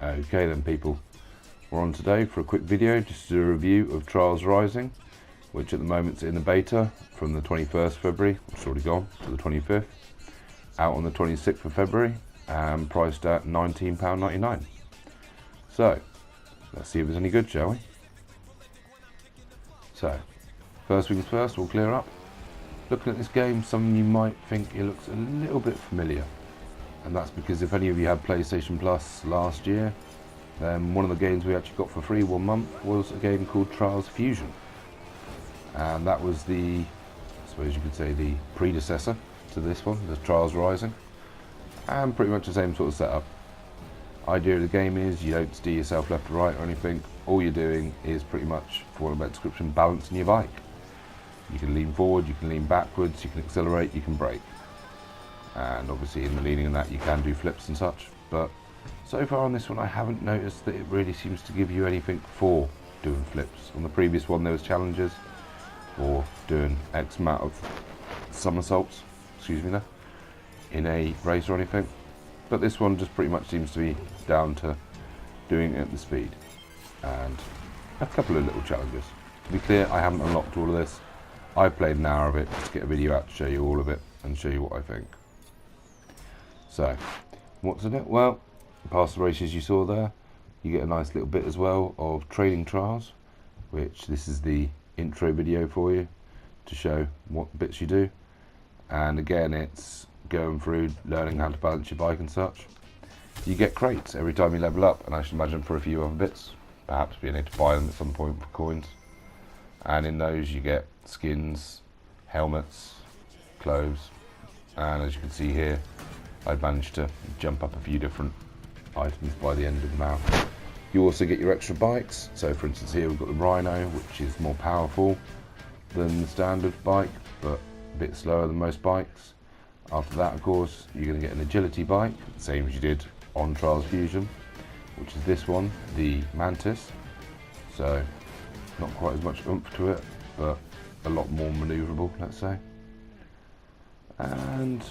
Okay then people, we're on today for a quick video just to do a review of Trials Rising, which at the moment's in the beta from the 21st February, which is already gone, to the 25th, out on the 26th of February and priced at £19.99. So, let's see if it's any good, shall we? So, first things first, we'll clear up. Looking at this game, some of you might think it looks a little bit familiar. And that's because if any of you had PlayStation Plus last year, then one of the games we actually got for free 1 month was a game called Trials Fusion. And that was the, I suppose you could say, the predecessor to this one, the Trials Rising. And pretty much the same sort of setup. Idea of the game is you don't steer yourself left or right or anything. All you're doing is pretty much, for want of a better description, balancing your bike. You can lean forward, you can lean backwards, you can accelerate, you can brake. And obviously in the leaning and that you can do flips and such, but so far on this one I haven't noticed that it really seems to give you anything for doing flips. On the previous one there was challenges for doing X amount of somersaults, in a race or anything, but this one just pretty much seems to be down to doing it at the speed and a couple of little challenges. To be clear, I haven't unlocked all of this. I've played an hour of it just to get a video out to show you all of it and show you what I think. So, what's in it? Well, past the races you saw there, you get a nice little bit as well of training trials, which this is the intro video for you to show what bits you do. And again, it's going through learning how to balance your bike and such. You get crates every time you level up, and I should imagine for a few other bits, perhaps being able to buy them at some point for coins. And in those you get skins, helmets, clothes, and as you can see here, I've managed to jump up a few different items by the end of the map. You also get your extra bikes. So for instance here we've got the Rhino, which is more powerful than the standard bike, but a bit slower than most bikes. After that, of course, you're going to get an agility bike, same as you did on Trials Fusion, which is this one, the Mantis. So not quite as much oomph to it, but a lot more manoeuvrable, let's say. And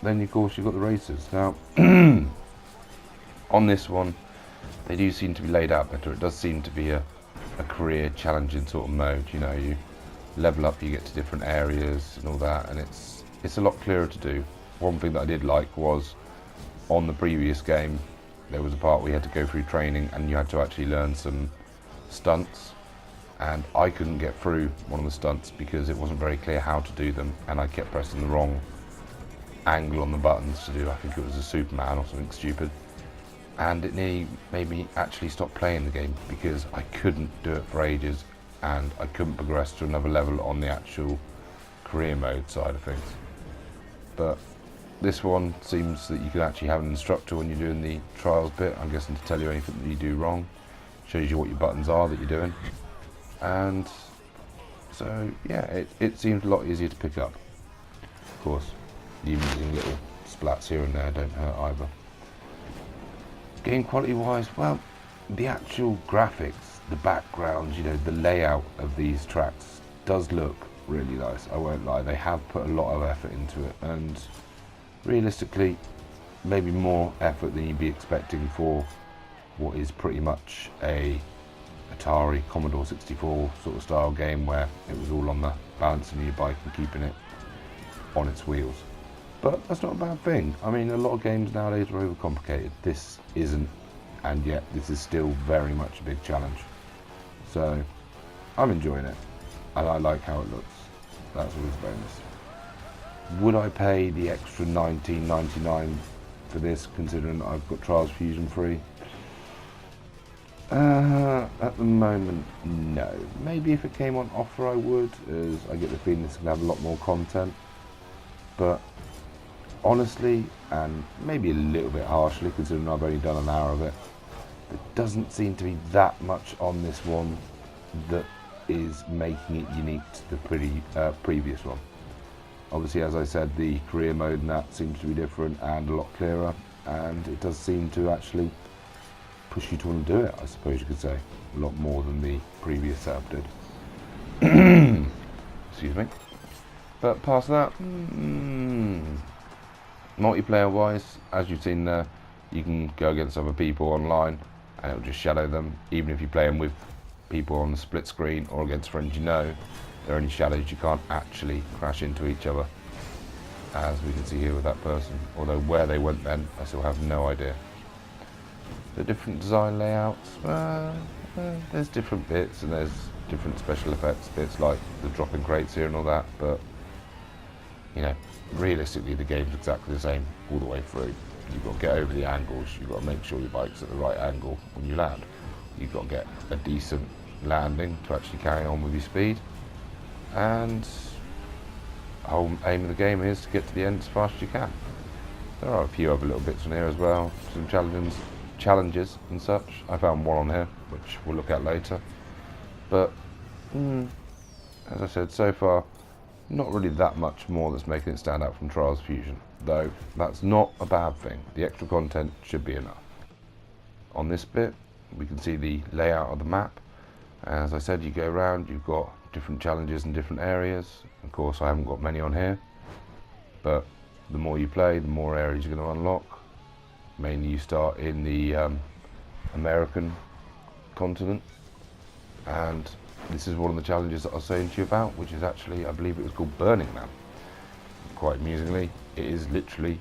then of course you've got the racers. Now on this one they do seem to be laid out better. It does seem to be a career challenging sort of mode. You know, you level up, you get to different areas and all that, and it's a lot clearer to do. One thing that I did like was on the previous game there was a part where you had to go through training and you had to actually learn some stunts, and I couldn't get through one of the stunts because it wasn't very clear how to do them, and I kept pressing the wrong angle on the buttons to do, I think it was a Superman or something stupid, and it nearly made me actually stop playing the game because I couldn't do it for ages and I couldn't progress to another level on the actual career mode side of things. But this one seems that you can actually have an instructor when you're doing the trials bit, I'm guessing, to tell you anything that you do wrong, shows you what your buttons are that you're doing, and so yeah, it seems a lot easier to pick up. Of course, using little splats here and there don't hurt either. Game quality wise, well, the actual graphics, the backgrounds, you know, the layout of these tracks does look really nice, I won't lie. They have put a lot of effort into it, and realistically maybe more effort than you'd be expecting for what is pretty much a Atari Commodore 64 sort of style game where it was all on the balancing of your bike and keeping it on its wheels. But that's not a bad thing. I mean, a lot of games nowadays are overcomplicated. This isn't, and yet this is still very much a big challenge. So I'm enjoying it, and I like how it looks. That's always a bonus. Would I pay the extra $19.99 for this, considering that I've got Trials Fusion free? At the moment, no. Maybe if it came on offer I would, as I get the feeling this can have a lot more content. But honestly, and maybe a little bit harshly considering I've only done an hour of it, there doesn't seem to be that much on this one that is making it unique to the previous one. Obviously, as I said, the career mode and that seems to be different and a lot clearer, and it does seem to actually push you to want to do it, I suppose you could say, a lot more than the previous setup did. Excuse me. But past that, multiplayer wise, as you've seen there, you can go against other people online and it'll just shadow them. Even if you play them with people on the split screen or against friends you know, they're only shadows, you can't actually crash into each other, as we can see here with that person. Although where they went then, I still have no idea. The different design layouts, there's different bits and there's different special effects bits like the dropping crates here and all that, but you know, realistically the game's exactly the same all the way through. You've got to get over the angles, you've got to make sure your bike's at the right angle when you land. You've got to get a decent landing to actually carry on with your speed, and the whole aim of the game is to get to the end as fast as you can. There are a few other little bits on here as well, some challenges and such. I found one on here which we'll look at later, but as I said, so far not really that much more that's making it stand out from Trials Fusion, though that's not a bad thing. The extra content should be enough. On this bit we can see the layout of the map. As I said, you go around, you've got different challenges in different areas. Of course I haven't got many on here, but the more you play, the more areas you're going to unlock. Mainly you start in the American continent, and this is one of the challenges that I was saying to you about, which is actually, I believe it was called Burning Man. Quite amusingly, it is literally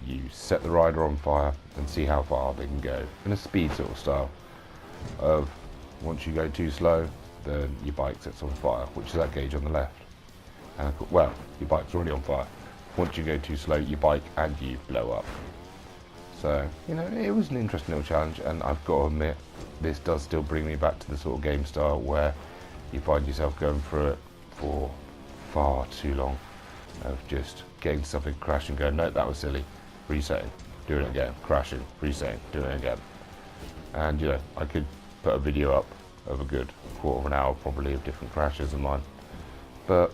you set the rider on fire and see how far they can go, in a speed sort of style of, once you go too slow, then your bike sets on fire, which is that gauge on the left. And well, your bike's already on fire. Once you go too slow, your bike and you blow up. So, you know, it was an interesting little challenge, and I've got to admit, this does still bring me back to the sort of game style where you find yourself going through it for far too long, of just getting to something, crashing, going, no, that was silly, resetting, doing it again, crashing, resetting, doing it again. And you know, I could put a video up of a good quarter of an hour probably of different crashes of mine, but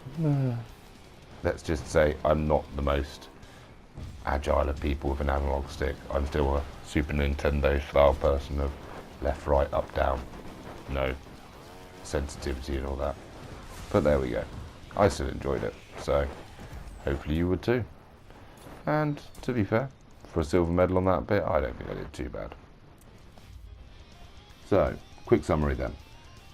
let's just say I'm not the most agile of people with an analog stick. I'm still a Super Nintendo style person of left, right, up, down, no sensitivity and all that. But there we go. I still enjoyed it, so hopefully you would too. And to be fair, for a silver medal on that bit, I don't think I did too bad. So, quick summary then.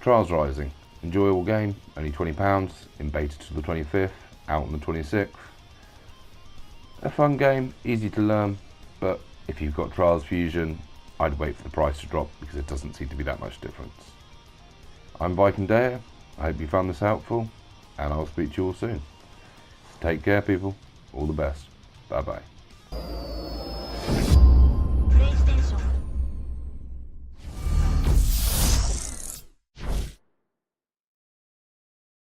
Trials Rising, enjoyable game, only £20, in beta till the 25th, out on the 26th. A fun game, easy to learn, but if you've got Trials Fusion, I'd wait for the price to drop because it doesn't seem to be that much difference. I'm Viking Dare, I hope you found this helpful, and I'll speak to you all soon. Take care people, all the best, bye bye.